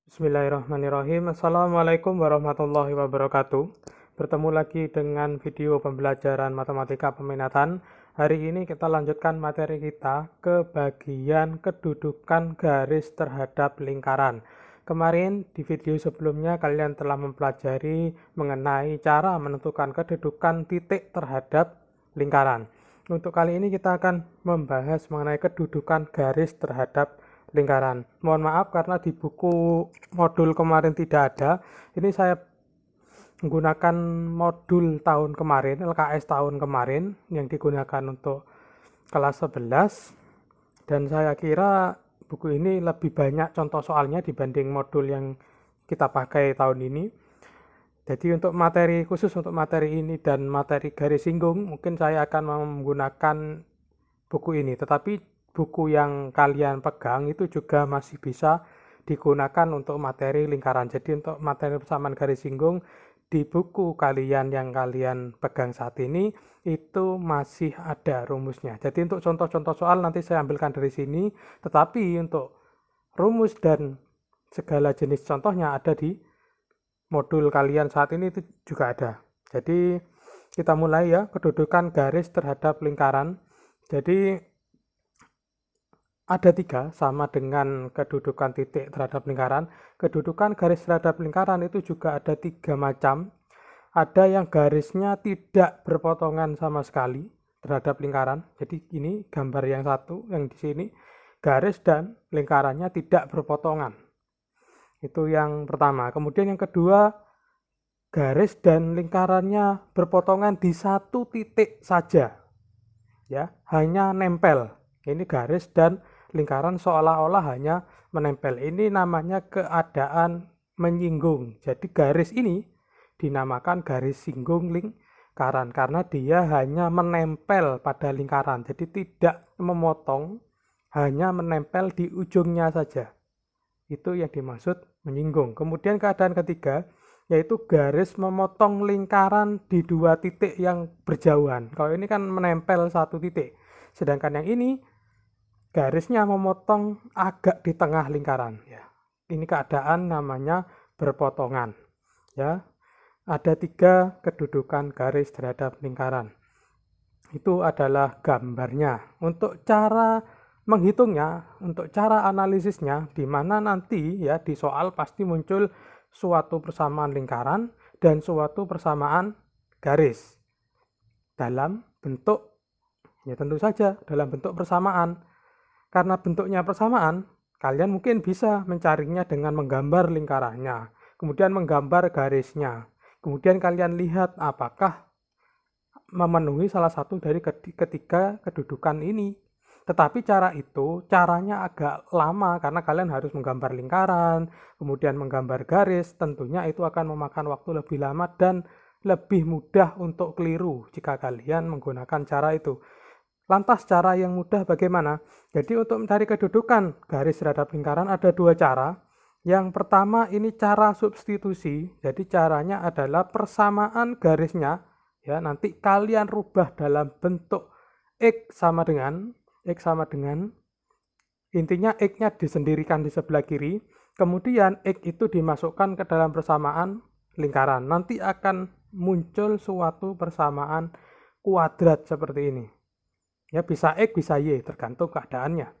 Bismillahirrahmanirrahim. Assalamualaikum warahmatullahi wabarakatuh. Bertemu lagi dengan video pembelajaran matematika peminatan. Hari ini kita lanjutkan materi kita ke bagian kedudukan garis terhadap lingkaran. Kemarin di video sebelumnya kalian telah mempelajari mengenai cara menentukan kedudukan titik terhadap lingkaran. Untuk kali ini kita akan membahas mengenai kedudukan garis terhadap lingkaran. Mohon maaf karena di buku modul kemarin tidak ada. Ini saya menggunakan modul tahun kemarin, LKS tahun kemarin yang digunakan untuk kelas 11, dan saya kira buku ini lebih banyak contoh soalnya dibanding modul yang kita pakai tahun ini. Jadi untuk materi khusus untuk materi ini dan materi garis singgung mungkin saya akan menggunakan buku ini, tetapi buku yang kalian pegang itu juga masih bisa digunakan untuk materi lingkaran. Jadi untuk materi persamaan garis singgung di buku kalian yang kalian pegang saat ini itu masih ada rumusnya. Jadi untuk contoh-contoh soal nanti saya ambilkan dari sini, tetapi untuk rumus dan segala jenis contohnya ada di modul kalian saat ini itu juga ada. Jadi kita mulai ya, kedudukan garis terhadap lingkaran. Jadi ada 3 sama dengan kedudukan titik terhadap lingkaran. Kedudukan garis terhadap lingkaran itu juga ada 3 macam. Ada yang garisnya tidak berpotongan sama sekali terhadap lingkaran. Jadi ini gambar yang satu yang di sini, garis dan lingkarannya tidak berpotongan. Itu yang pertama. Kemudian yang kedua, garis dan lingkarannya berpotongan di satu titik saja. Ya, hanya nempel. Ini garis dan lingkaran seolah-olah hanya menempel. Ini namanya keadaan menyinggung. Jadi garis ini dinamakan garis singgung lingkaran karena dia hanya menempel pada lingkaran. Jadi tidak memotong, hanya menempel di ujungnya saja. Itu yang dimaksud menyinggung. Kemudian keadaan ketiga yaitu garis memotong lingkaran di 2 titik yang berjauhan. Kalau ini kan menempel satu titik. Sedangkan yang ini garisnya memotong agak di tengah lingkaran ya. Ini keadaan namanya berpotongan ya. Ada 3 kedudukan garis terhadap lingkaran. Itu adalah gambarnya. Untuk cara menghitungnya, untuk cara analisisnya, di mana nanti ya di soal pasti muncul suatu persamaan lingkaran dan suatu persamaan garis dalam bentuk, ya tentu saja dalam bentuk persamaan. Karena bentuknya persamaan, kalian mungkin bisa mencarinya dengan menggambar lingkarannya, kemudian menggambar garisnya. Kemudian kalian lihat apakah memenuhi salah satu dari ketiga kedudukan ini. Tetapi caranya agak lama karena kalian harus menggambar lingkaran, kemudian menggambar garis, tentunya itu akan memakan waktu lebih lama dan lebih mudah untuk keliru jika kalian menggunakan cara itu. Lantas cara yang mudah bagaimana? Jadi untuk mencari kedudukan garis terhadap lingkaran ada 2 cara. Yang pertama ini cara substitusi. Jadi caranya adalah persamaan garisnya. Ya, nanti kalian rubah dalam bentuk X sama dengan intinya X-nya disendirikan di sebelah kiri. Kemudian X itu dimasukkan ke dalam persamaan lingkaran. Nanti akan muncul suatu persamaan kuadrat seperti ini. Ya, bisa X, bisa Y, tergantung keadaannya.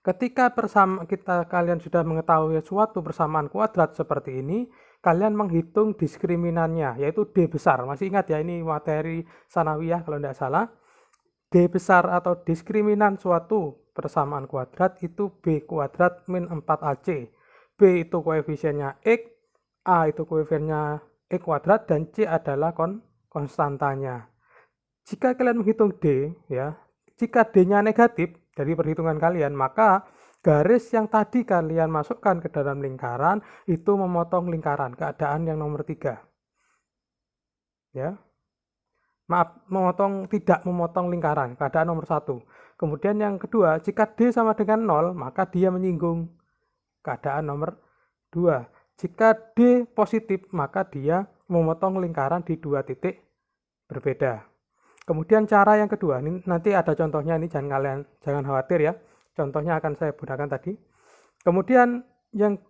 Ketika kalian sudah mengetahui suatu persamaan kuadrat seperti ini, kalian menghitung diskriminannya, yaitu D besar. Masih ingat ya, ini materi sanawiyah kalau tidak salah. D besar atau diskriminan suatu persamaan kuadrat itu B kuadrat min 4AC. B itu koefisiennya X, A itu koefisiennya X kuadrat, dan C adalah konstantanya. Jika kalian menghitung D, ya, jika D-nya negatif dari perhitungan kalian, maka garis yang tadi kalian masukkan ke dalam lingkaran itu memotong lingkaran, keadaan yang nomor 3. Ya. Maaf, tidak memotong lingkaran, keadaan nomor 1. Kemudian yang kedua, jika D sama dengan 0, maka dia menyinggung, keadaan nomor 2. Jika D positif, maka dia memotong lingkaran di 2 titik berbeda. Kemudian cara yang kedua, ini nanti ada contohnya, ini jangan khawatir ya. Contohnya akan saya gunakan tadi. Kemudian yang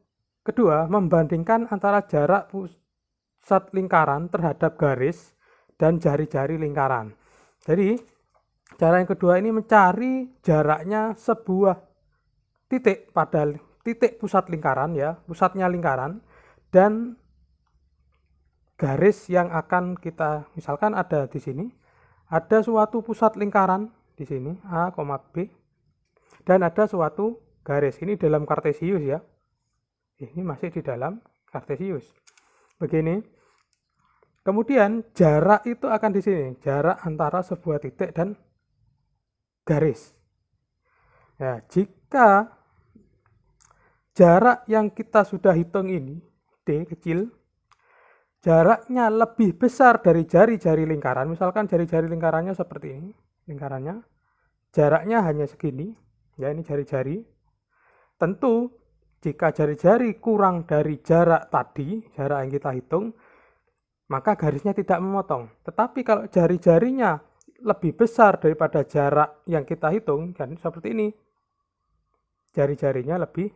Kedua, membandingkan antara jarak pusat lingkaran terhadap garis dan jari-jari lingkaran. Jadi, cara yang kedua ini mencari jaraknya sebuah titik pada titik pusat lingkaran ya, pusatnya lingkaran, dan garis yang akan kita, misalkan ada di sini, ada suatu pusat lingkaran di sini A, B, dan ada suatu garis. Ini dalam kartesius ya. Ini masih di dalam kartesius. Begini. Kemudian jarak itu akan di sini, jarak antara sebuah titik dan garis. Ya, jika jarak yang kita sudah hitung ini, D kecil, jaraknya lebih besar dari jari-jari lingkaran, misalkan jari-jari lingkarannya seperti ini, lingkarannya, jaraknya hanya segini, ya ini jari-jari. Tentu, jika jari-jari kurang dari jarak tadi, jarak yang kita hitung, maka garisnya tidak memotong. Tetapi kalau jari-jarinya lebih besar daripada jarak yang kita hitung, kan seperti ini, jari-jarinya lebih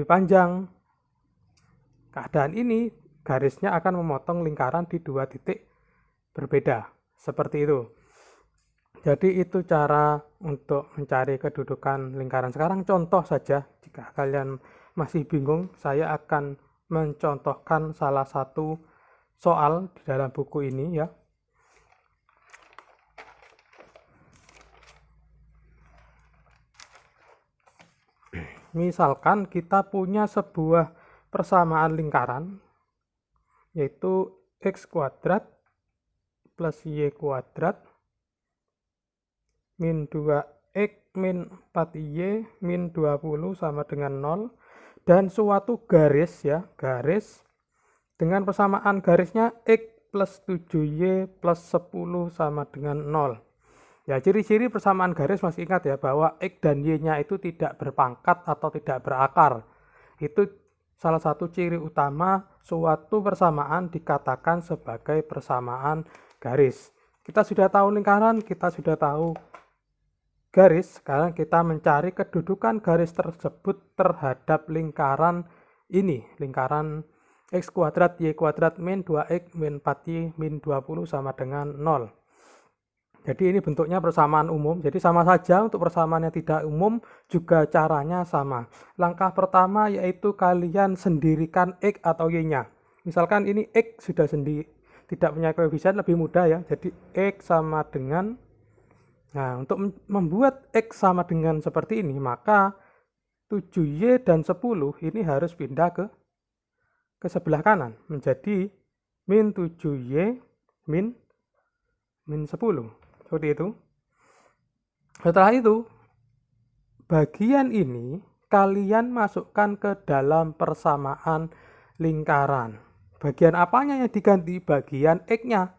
panjang. Keadaan ini garisnya akan memotong lingkaran di dua titik berbeda, seperti itu. Jadi itu cara untuk mencari kedudukan lingkaran. Sekarang contoh saja, jika kalian masih bingung, saya akan mencontohkan salah satu soal di dalam buku ini ya. Misalkan kita punya sebuah persamaan lingkaran, yaitu x kuadrat plus y kuadrat min 2x min 4y min 20 sama dengan 0, dan suatu garis ya, garis dengan persamaan garisnya x plus 7y plus 10 sama dengan 0. Ya, ciri-ciri persamaan garis masih ingat ya, bahwa x dan y-nya itu tidak berpangkat atau tidak berakar. Itu salah satu ciri utama suatu persamaan dikatakan sebagai persamaan garis. Kita sudah tahu lingkaran, kita sudah tahu garis. Sekarang kita mencari kedudukan garis tersebut terhadap lingkaran ini, lingkaran x kuadrat y kuadrat min 2x min 4y min 20 sama dengan 0. Jadi ini bentuknya persamaan umum, jadi sama saja untuk persamaan yang tidak umum juga caranya sama. Langkah pertama yaitu kalian sendirikan x atau y-nya. Misalkan ini x sudah sendiri, tidak punya koefisien, lebih mudah ya. Jadi x sama dengan, nah untuk membuat x sama dengan seperti ini, maka 7y dan 10 ini harus pindah ke sebelah kanan, menjadi min 7y min 10. Seperti itu. Setelah itu, bagian ini kalian masukkan ke dalam persamaan lingkaran. Bagian apanya yang diganti? Bagian x-nya.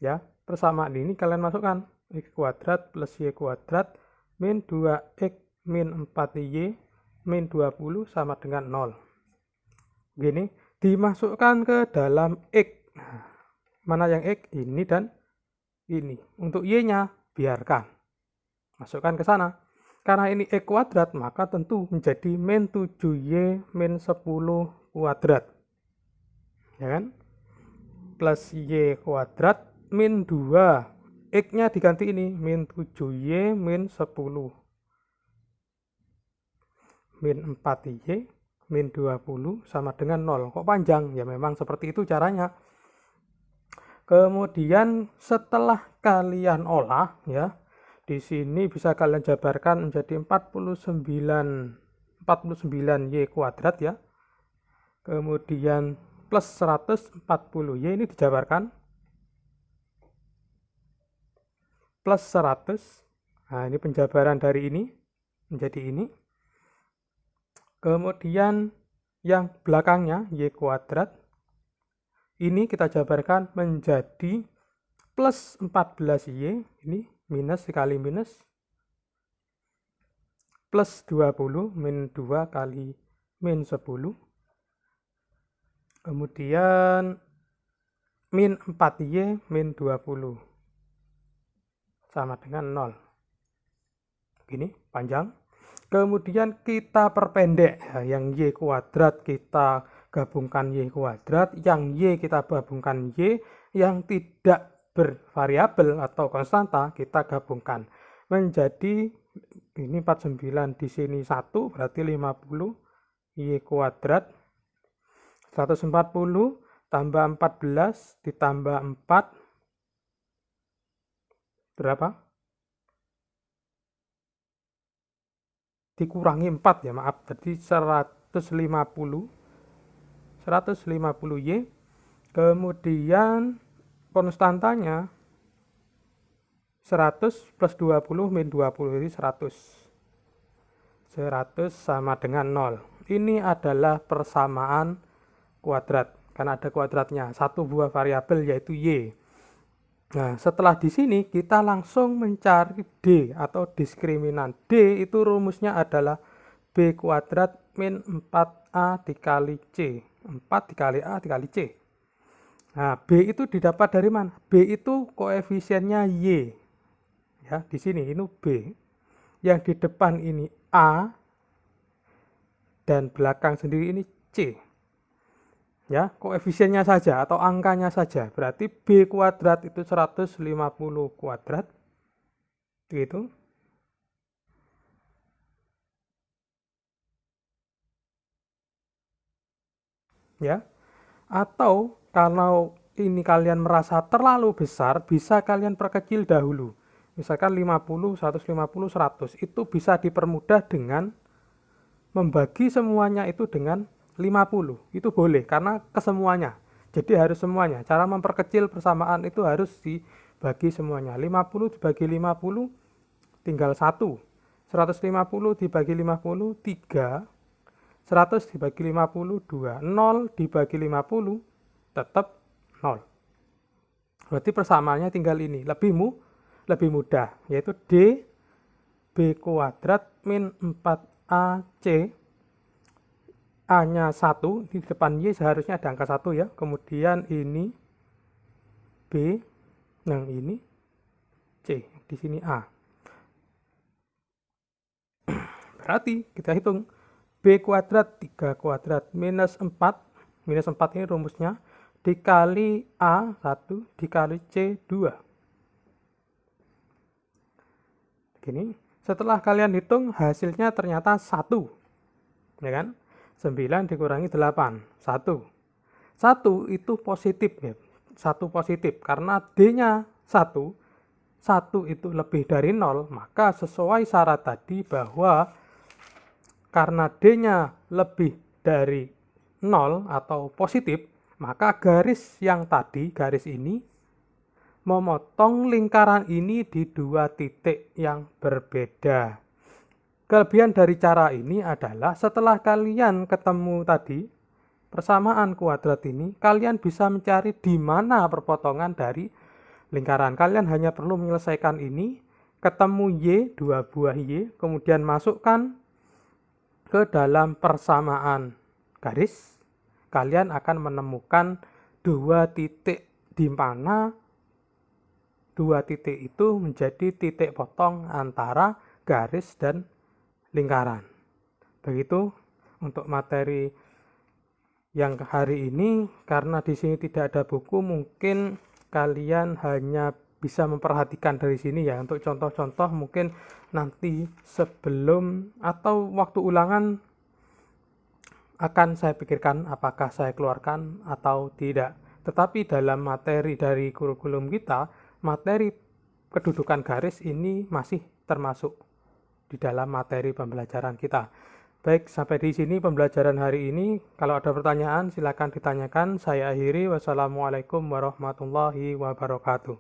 Ya, persamaan ini kalian masukkan x kuadrat plus y kuadrat min 2x min 4y min 20 sama dengan 0. Begini, dimasukkan ke dalam x. Mana yang x? Ini dan ini. Untuk y-nya biarkan. Masukkan ke sana. Karena ini x kuadrat, maka tentu menjadi min 7y min 10 kuadrat. Ya kan? Plus y kuadrat min 2. X-nya diganti ini, min 7y min 10. Min 4y min 20 sama dengan 0. Kok panjang? Ya memang seperti itu caranya. Kemudian setelah kalian olah ya, di sini bisa kalian jabarkan menjadi 49y kuadrat ya. Kemudian plus 140y ini dijabarkan plus 100. Nah, ini penjabaran dari ini menjadi ini. Kemudian yang belakangnya y kuadrat ini kita jabarkan menjadi plus 14y, ini minus dikali minus, plus 20 min 2 kali min 10, kemudian min 4y min 20 sama dengan 0. Begini panjang. Kemudian kita perpendek, ya, yang Y kuadrat kita gabungkan Y kuadrat, yang Y kita gabungkan Y, yang tidak bervariabel atau konstanta kita gabungkan. Menjadi ini 49, di sini 1, berarti 50, Y kuadrat, 140 tambah 14 ditambah 4, berapa? Dikurangi 4 ya, maaf, jadi 150 Y, kemudian konstantanya 100 plus 20 min 20, jadi 100 sama dengan 0. Ini adalah persamaan kuadrat, karena ada kuadratnya, satu buah variabel yaitu Y. Nah, setelah di sini kita langsung mencari D atau diskriminan. D itu rumusnya adalah B kuadrat min 4A dikali C. 4 dikali A dikali C. Nah, B itu didapat dari mana? B itu koefisiennya Y. Ya, di sini ini B. Yang di depan ini A dan belakang sendiri ini C. Ya, koefisiennya saja atau angkanya saja. Berarti B kuadrat itu 150 kuadrat. Gitu. Ya. Atau kalau ini kalian merasa terlalu besar, bisa kalian perkecil dahulu. Misalkan 50, 150, 100. Itu bisa dipermudah dengan membagi semuanya itu dengan 50. Itu boleh karena kesemuanya. Jadi harus semuanya. Cara memperkecil persamaan itu harus dibagi semuanya. 50 dibagi 50 tinggal 1. 150 dibagi 50 3. 100 dibagi 50 2. 0 dibagi 50 tetap 0. Berarti persamaannya tinggal ini. Lebih mudah, yaitu D B kuadrat min 4AC, A-nya 1, di depan Y seharusnya ada angka 1 ya. Kemudian ini B, yang ini C, di sini A. Berarti kita hitung B kuadrat 3 kuadrat minus 4. Minus 4 ini rumusnya dikali A 1 dikali C 2. Gini, setelah kalian hitung hasilnya ternyata 1. Ya kan? 9 dikurangi 8, 1. 1 itu positif ya. 1 positif karena D-nya 1. 1 itu lebih dari 0, maka sesuai syarat tadi bahwa karena D-nya lebih dari 0 atau positif, maka garis yang tadi, garis ini, memotong lingkaran ini di dua titik yang berbeda. Kelebihan dari cara ini adalah setelah kalian ketemu tadi persamaan kuadrat ini, kalian bisa mencari di mana perpotongan dari lingkaran. Kalian hanya perlu menyelesaikan ini, ketemu Y, 2 buah Y, kemudian masukkan ke dalam persamaan garis. Kalian akan menemukan dua titik di mana dua titik itu menjadi titik potong antara garis dan lingkaran. Begitu untuk materi yang hari ini. Karena di sini tidak ada buku, mungkin kalian hanya bisa memperhatikan dari sini ya. Untuk contoh-contoh mungkin nanti sebelum atau waktu ulangan akan saya pikirkan apakah saya keluarkan atau tidak. Tetapi dalam materi dari kurikulum kita, materi kedudukan garis ini masih termasuk di dalam materi pembelajaran kita. Baik, sampai di sini pembelajaran hari ini. Kalau ada pertanyaan silakan ditanyakan. Saya akhiri. Wassalamualaikum warahmatullahi wabarakatuh.